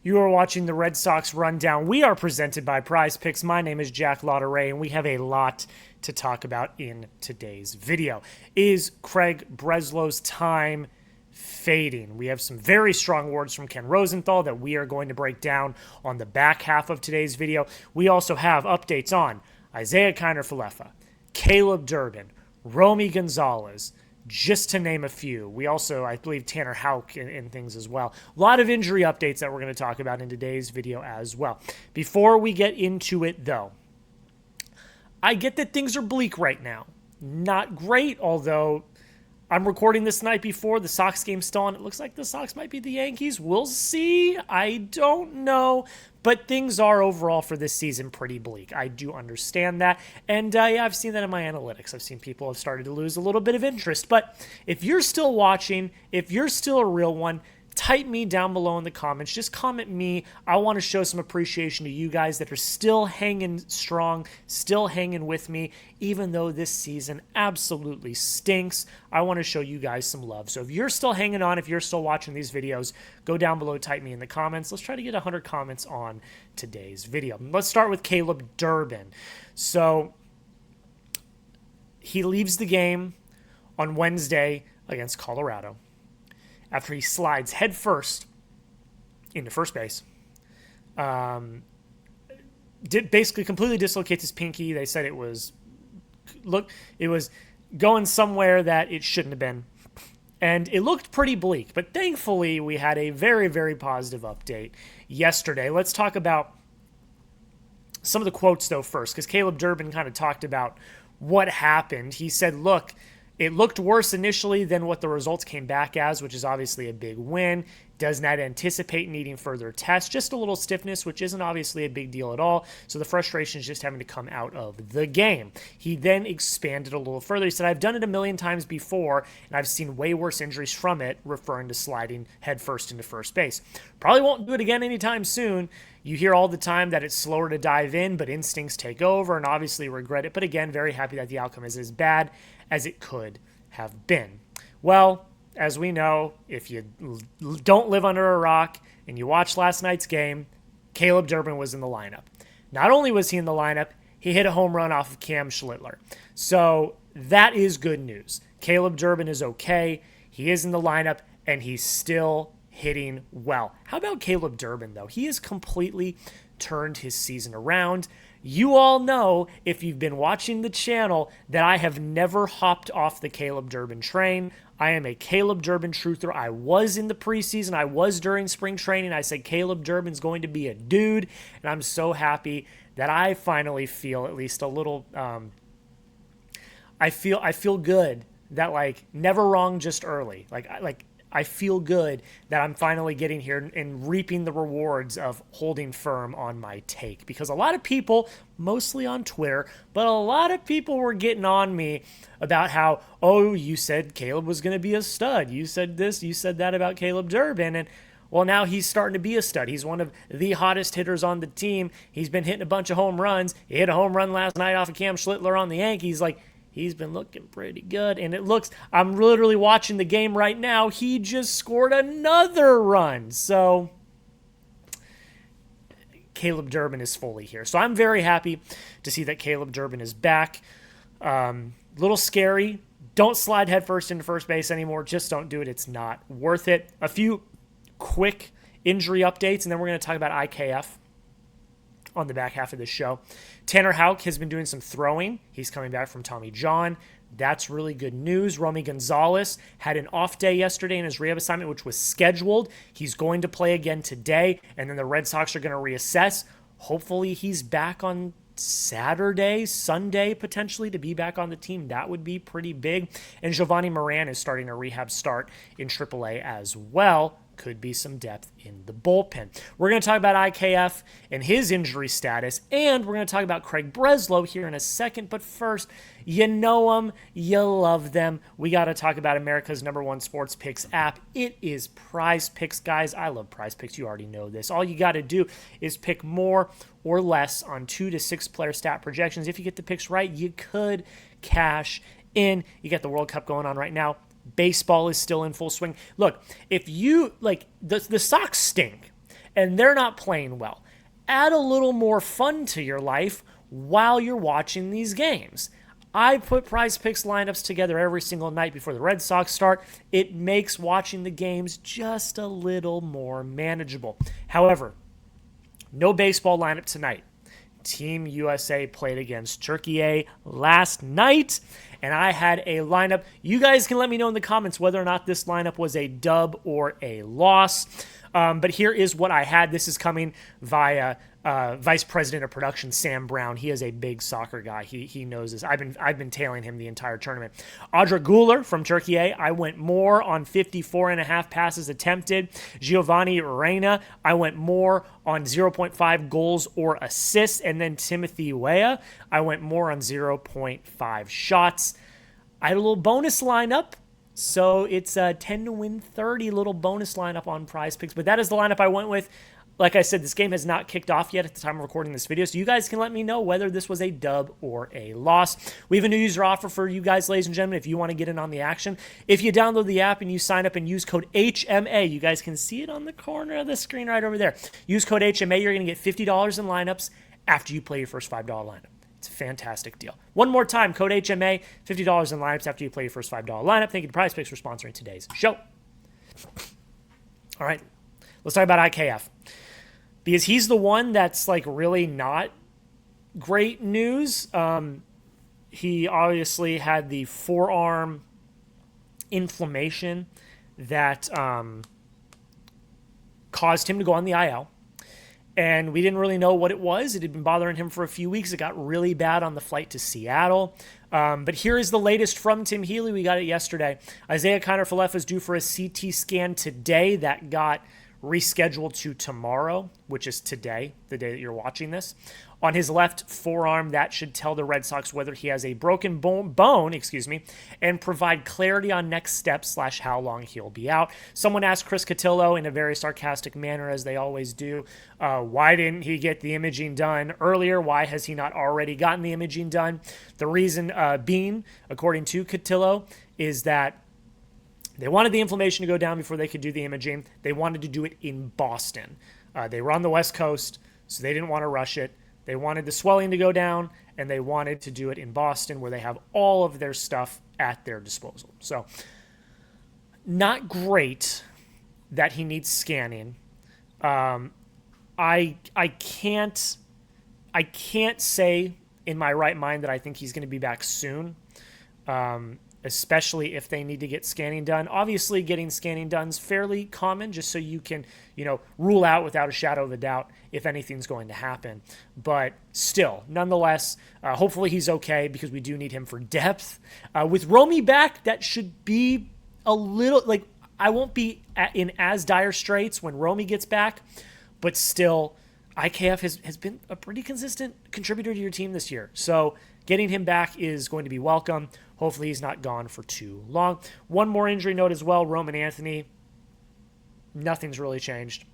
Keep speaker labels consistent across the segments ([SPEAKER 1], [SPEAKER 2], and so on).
[SPEAKER 1] You are watching the Red Sox Rundown. We are presented by Prize Picks. My name is Jack Lauderay, and we have a lot to talk about in today's video. Is Craig Breslow's time fading? We have some very strong words from Ken Rosenthal that we are going to break down on the back half of today's video. We also have updates on Isiah Kiner-Falefa, Caleb Durbin, Romy Gonzalez, just to name a few. We also, I believe, Tanner Houck and things as well. A lot of injury updates that we're going to talk about in today's video as well. Before we get into it, though, I get that things are bleak right now. Not great, although I'm recording this night before the Sox game's still on. It looks like the Sox might be the Yankees. We'll see. I don't know. But things are overall for this season pretty bleak. I do understand that. And yeah, I've seen that in my analytics. I've seen people have started to lose a little bit of interest. But if you're still watching, if you're still a real one, type me down below in the comments. Just comment me. I want to show some appreciation to you guys that are still hanging strong, still hanging with me, even though this season absolutely stinks. I want to show you guys some love. So if you're still hanging on, if you're still watching these videos, go down below, type me in the comments. Let's try to get 100 comments on today's video. Let's start with Caleb Durbin. So he leaves the game on Wednesday against Colorado after he slides headfirst into first base. Basically completely dislocates his pinky. They said it was going somewhere that it shouldn't have been. And it looked pretty bleak, but thankfully we had a very, very positive update yesterday. Let's talk about some of the quotes, though, first, because Caleb Durbin kind of talked about what happened. He said, look, it looked worse initially than what the results came back as, which is obviously a big win. Does not anticipate needing further tests. Just a little stiffness, which isn't obviously a big deal at all. So the frustration is just having to come out of the game. He then expanded a little further. He said, I've done it a million times before, and I've seen way worse injuries from it, referring to sliding headfirst into first base. Probably won't do it again anytime soon. You hear all the time that it's slower to dive in, but instincts take over, and obviously regret it. But again, very happy that the outcome is as bad as it could have been. Well, as we know, if you don't live under a rock and you watched last night's game, Caleb Durbin was in the lineup. Not only was he in the lineup, he hit a home run off of Cam Schlittler. So that is good news. Caleb Durbin is okay. He is in the lineup, and he's still hitting well. How about Caleb Durbin, though? He has completely turned his season around. You all know, if you've been watching the channel, that I have never hopped off the Caleb Durbin train. I am a Caleb Durbin truther. I was in the preseason. I was during spring training. I said Caleb Durbin's going to be a dude, and I'm so happy that I finally feel at least a little. I feel good that, like, never wrong, just early. I feel good that I'm finally getting here and reaping the rewards of holding firm on my take. Because a lot of people, mostly on Twitter, but a lot of people were getting on me about how, oh, you said Caleb was going to be a stud. You said this, you said that about Caleb Durbin. And, well, now he's starting to be a stud. He's one of the hottest hitters on the team. He's been hitting a bunch of home runs. He hit a home run last night off of Cam Schlittler on the Yankees. Like, he's been looking pretty good, and it looks, I'm literally watching the game right now, he just scored another run. So Caleb Durbin is fully here. So I'm very happy to see that Caleb Durbin is back. Little scary. Don't slide headfirst into first base anymore. Just don't do it. It's not worth it. A few quick injury updates, and then we're going to talk about IKF on the back half of this show. Tanner Houck has been doing some throwing. He's coming back from Tommy John. That's really good news. Romy Gonzalez had an off day yesterday in his rehab assignment, which was scheduled. He's going to play again today, and then the Red Sox are going to reassess. Hopefully he's back on Saturday, Sunday, potentially, to be back on the team. That would be pretty big. And Giovanni Moran is starting a rehab start in AAA as well. Could be some depth in the bullpen. We're going to talk about IKF and his injury status, and we're going to talk about Craig Breslow here in a second. But first, you know them, you love them. We got to talk about America's #1 sports picks app. It is Prize Picks, guys. I love Prize Picks. You already know this. All you got to do is pick more or less on 2 to 6 player stat projections. If you get the picks right, you could cash in. You got the World Cup going on right now. Baseball is still in full swing. Look, if you, like, the Sox stink, and they're not playing well. Add a little more fun to your life while you're watching these games. I put Prize Picks lineups together every single night before the Red Sox start. It makes watching the games just a little more manageable. However, no baseball lineup tonight. Team USA played against Turkey last night, and I had a lineup. You guys can let me know in the comments whether or not this lineup was a dub or a loss. But here is what I had. This is coming via Vice President of Production Sam Brown. He is a big soccer guy. He knows this. I've been tailing him the entire tournament. Audra Guler from Turkey. I went more on 54.5 passes attempted. Giovanni Reina. I went more on 0.5 goals or assists. And then Timothy Weah. I went more on 0.5 shots. I had a little bonus lineup. So it's a 10 to win 30 little bonus lineup on Prize Picks. But that is the lineup I went with. Like I said, this game has not kicked off yet at the time of recording this video, so you guys can let me know whether this was a dub or a loss. We have a new user offer for you guys, ladies and gentlemen, if you want to get in on the action. If you download the app and you sign up and use code HMA, you guys can see it on the corner of the screen right over there. Use code HMA, you're going to get $50 in lineups after you play your first $5 lineup. It's a fantastic deal. One more time, code HMA, $50 in lineups after you play your first $5 lineup. Thank you to Prize Picks for sponsoring today's show. All right, let's talk about IKF. Because he's the one that's like really not great news. He obviously had the forearm inflammation that caused him to go on the IL. And we didn't really know what it was. It had been bothering him for a few weeks. It got really bad on the flight to Seattle. But here is the latest from Tim Healy. We got it yesterday. Isaiah Kiner-Falefa is due for a CT scan today. That got rescheduled to tomorrow, which is today, the day that you're watching this. On his left forearm, that should tell the Red Sox whether he has a broken bone, and provide clarity on next steps / how long he'll be out. Someone asked Chris Cotillo in a very sarcastic manner, as they always do, why didn't he get the imaging done earlier? Why has he not already gotten the imaging done? The reason being, according to Cotillo, is that they wanted the inflammation to go down before they could do the imaging. They wanted to do it in Boston. They were on the West Coast, so they didn't want to rush it. They wanted the swelling to go down, and they wanted to do it in Boston, where they have all of their stuff at their disposal. So, not great that he needs scanning. I can't say in my right mind that I think he's going to be back soon. Especially if they need to get scanning done. Obviously, getting scanning done is fairly common, just so you can, rule out without a shadow of a doubt if anything's going to happen. But still, nonetheless, hopefully he's okay, because we do need him for depth. With Romy back, that should be a little, I won't be in as dire straits when Romy gets back, but still, IKF has been a pretty consistent contributor to your team this year. So getting him back is going to be welcome. Hopefully he's not gone for too long. One more injury note as well, Roman Anthony. Nothing's really changed.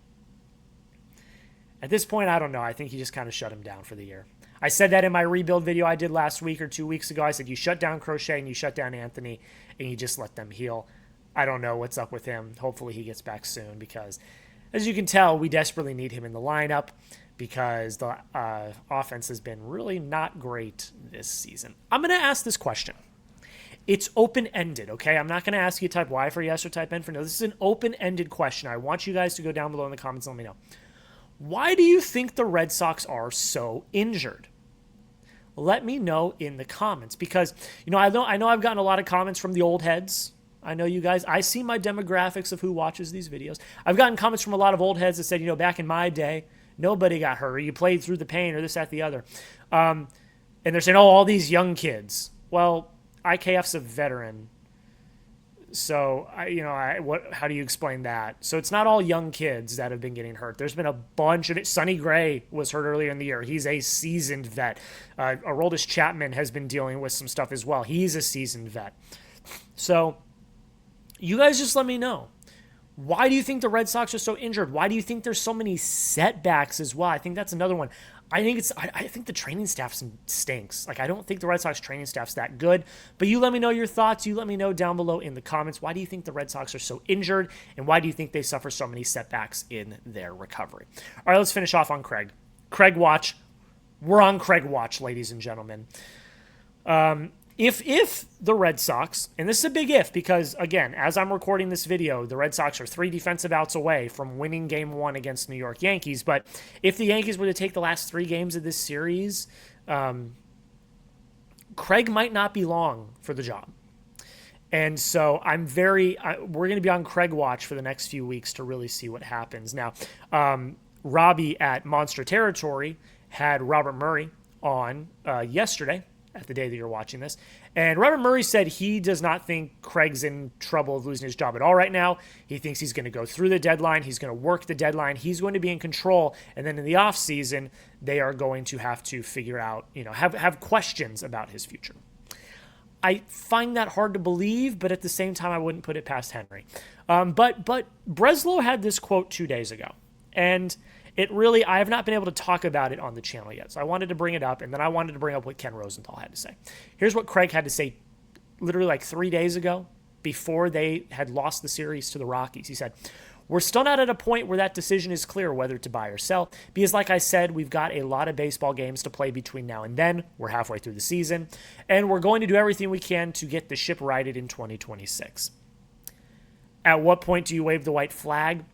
[SPEAKER 1] At this point, I don't know. I think he just kind of shut him down for the year. I said that in my rebuild video I did last week or 2 weeks ago. I said you shut down Crochet and you shut down Anthony and you just let them heal. I don't know what's up with him. Hopefully he gets back soon, because as you can tell, we desperately need him in the lineup, because the offense has been really not great this season. I'm going to ask this question. It's open-ended, okay? I'm not going to ask you type Y for yes or type N for no. This is an open-ended question. I want you guys to go down below in the comments and let me know. Why do you think the Red Sox are so injured? Let me know in the comments, because, I know I've gotten a lot of comments from the old heads. I know you guys. I see my demographics of who watches these videos. I've gotten comments from a lot of old heads that said, back in my day, nobody got hurt, or you played through the pain, or this, that, the other. And they're saying, all these young kids. Well, IKF's a veteran, so how do you explain that? So it's not all young kids that have been getting hurt. There's been a bunch of it. Sonny Gray was hurt earlier in the year. He's a seasoned vet. Aroldis Chapman has been dealing with some stuff as well. He's a seasoned vet. So you guys just let me know. Why do you think the Red Sox are so injured? Why do you think there's so many setbacks as well? I think that's another one. I think the training staff stinks. Like, I don't think the Red Sox training staff's that good. But you let me know your thoughts. You let me know down below in the comments. Why do you think the Red Sox are so injured? And why do you think they suffer so many setbacks in their recovery? All right, let's finish off on Craig. Craig Watch. We're on Craig Watch, ladies and gentlemen. If the Red Sox, and this is a big if because, again, as I'm recording this video, the Red Sox are 3 defensive outs away from winning Game 1 against New York Yankees. But if the Yankees were to take the last 3 games of this series, Craig might not be long for the job. And so we're going to be on Craig Watch for the next few weeks to really see what happens. Now, Robbie at Monster Territory had Robert Murray on yesterday, at the day that you're watching this. And Robert Murray said he does not think Craig's in trouble of losing his job at all right now. He thinks he's going to go through the deadline. He's going to work the deadline. He's going to be in control. And then in the offseason, they are going to have to figure out, have questions about his future. I find that hard to believe, but at the same time, I wouldn't put it past Henry. But Brezlo had this quote 2 days ago. And I have not been able to talk about it on the channel yet. So I wanted to bring it up, and then I wanted to bring up what Ken Rosenthal had to say. Here's what Craig had to say literally like 3 days ago before they had lost the series to the Rockies. He said, "We're still not at a point where that decision is clear whether to buy or sell, because like I said, we've got a lot of baseball games to play between now and then. We're halfway through the season, and we're going to do everything we can to get the ship righted in 2026. At what point do you wave the white flag?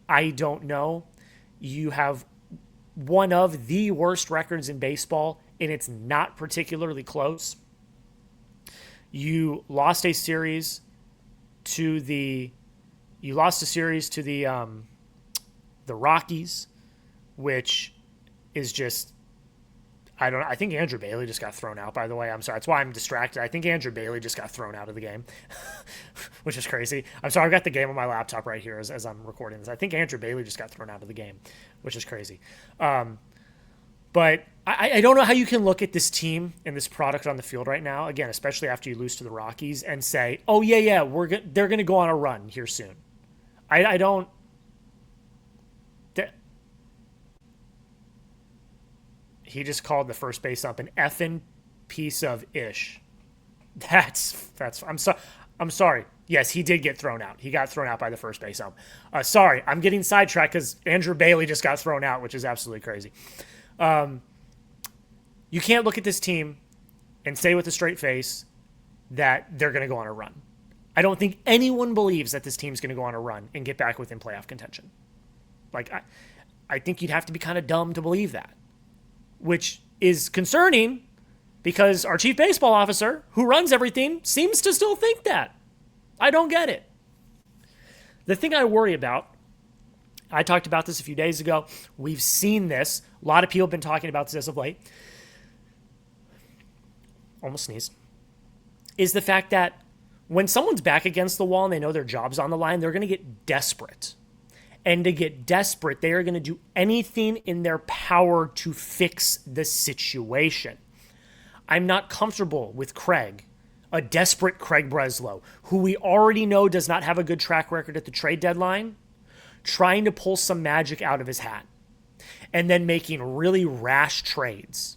[SPEAKER 1] I don't know. You have one of the worst records in baseball, and it's not particularly close. You lost a series to the Rockies, which is just, I think Andrew Bailey just got thrown out, by the way. I'm sorry. That's why I'm distracted. I think Andrew Bailey just got thrown out of the game, which is crazy. I'm sorry. I've got the game on my laptop right here as I'm recording this. I think Andrew Bailey just got thrown out of the game, which is crazy. But I don't know how you can look at this team and this product on the field right now, again, especially after you lose to the Rockies, and say, oh, yeah, they're going to go on a run here soon. I don't. He just called the first base ump an effing piece of ish. That's. I'm sorry. Yes, he did get thrown out. He got thrown out by the first base ump. Sorry, I'm getting sidetracked because Andrew Bailey just got thrown out, which is absolutely crazy. You can't look at this team and say with a straight face that they're going to go on a run. I don't think anyone believes that this team's going to go on a run and get back within playoff contention. Like, I think you'd have to be kind of dumb to believe that, which is concerning because our chief baseball officer, who runs everything, seems to still think that. I don't get it. The thing I worry about, I talked about this a few days ago. We've seen this. A lot of people have been talking about this as of late. Almost sneezed. Is the fact that when someone's back against the wall and they know their job's on the line, they're going to get desperate. And to get desperate, they are going to do anything in their power to fix the situation. I'm not comfortable with Craig, a desperate Craig Breslow, who we already know does not have a good track record at the trade deadline, trying to pull some magic out of his hat and then making really rash trades.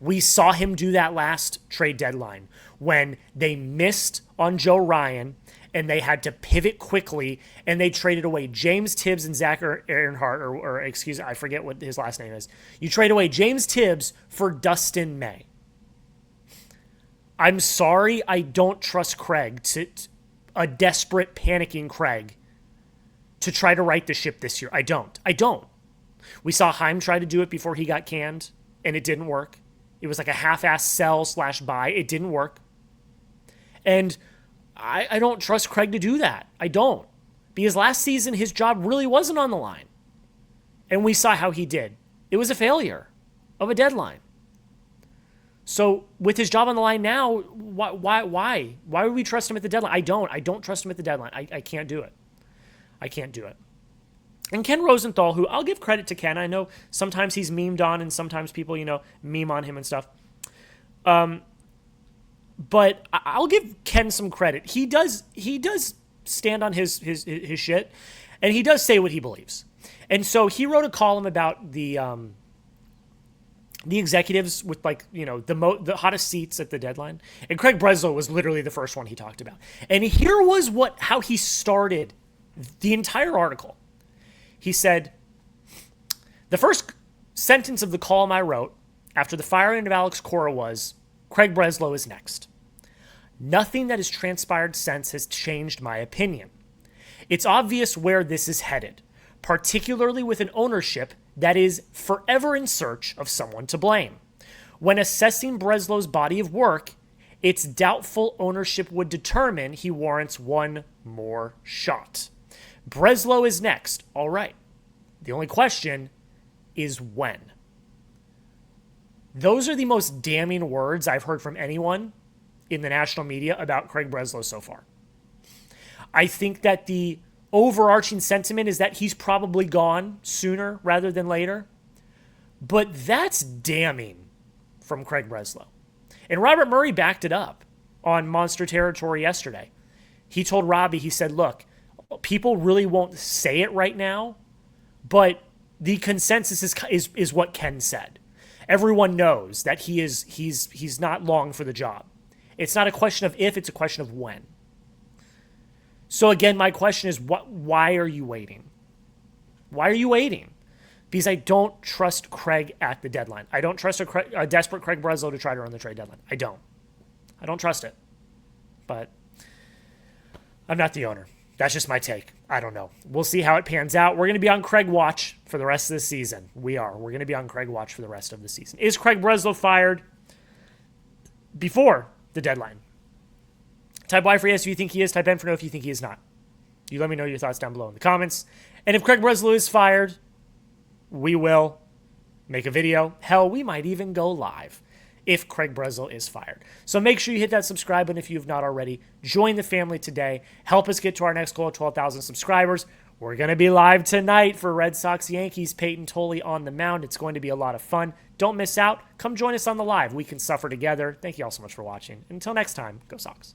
[SPEAKER 1] We saw him do that last trade deadline when they missed on Joe Ryan and they had to pivot quickly and they traded away James Tibbs and Zach Earnhardt, or excuse me, I forget what his last name is. You trade away James Tibbs for Dustin May. I'm sorry, I don't trust Craig, a desperate, panicking Craig, to try to right the ship this year. I don't. We saw Heim try to do it before he got canned, and it didn't work. It was like a half-ass sell/buy. It didn't work. And I don't trust Craig to do that. I don't. Because last season, his job really wasn't on the line. And we saw how he did. It was a failure of a deadline. So with his job on the line now, why would we trust him at the deadline? I don't trust him at the deadline. I can't do it. I can't do it. And Ken Rosenthal, who I'll give credit to Ken. I know sometimes he's memed on and sometimes people, meme on him and stuff. But I'll give Ken some credit. He does stand on his shit, and he does say what he believes. And so he wrote a column about the the executives with the hottest seats at the deadline. And Craig Breslow was literally the first one he talked about. And here was how he started the entire article. He said, the first sentence of the column I wrote after the firing of Alex Cora was, Craig Breslow is next. Nothing that has transpired since has changed my opinion. It's obvious where this is headed, particularly with an ownership that is forever in search of someone to blame. When assessing Breslow's body of work, it's doubtful ownership would determine he warrants one more shot. Brezlo is next. All right. The only question is when. Those are the most damning words I've heard from anyone in the national media about Craig Breslow so far. I think that the overarching sentiment is that he's probably gone sooner rather than later. But that's damning from Craig Breslow. And Robert Murray backed it up on Monster Territory yesterday. He told Robbie, he said, look, people really won't say it right now, but the consensus is what Ken said. Everyone knows that he's not long for the job. It's not a question of if, it's a question of when. So again, my question is, why are you waiting? Why are you waiting? Because I don't trust Craig at the deadline. I don't trust a desperate Craig Breslow to try to run the trade deadline. I don't trust it. But I'm not the owner. That's just my take. I don't know. We'll see how it pans out. We're going to be on Craig watch for the rest of the season. We're going to be on Craig watch for the rest of the season. Is Craig Breslow fired before the deadline? Type Y for yes if you think he is. Type N for no if you think he is not. You let me know your thoughts down below in the comments. And if Craig Breslow is fired, we will make a video. Hell, we might even go live if Craig Breslow is fired. So make sure you hit that subscribe button if you have not already. Join the family today. Help us get to our next goal of 12,000 subscribers. We're going to be live tonight for Red Sox Yankees. Peyton Tolley on the mound. It's going to be a lot of fun. Don't miss out. Come join us on the live. We can suffer together. Thank you all so much for watching. Until next time, go Sox.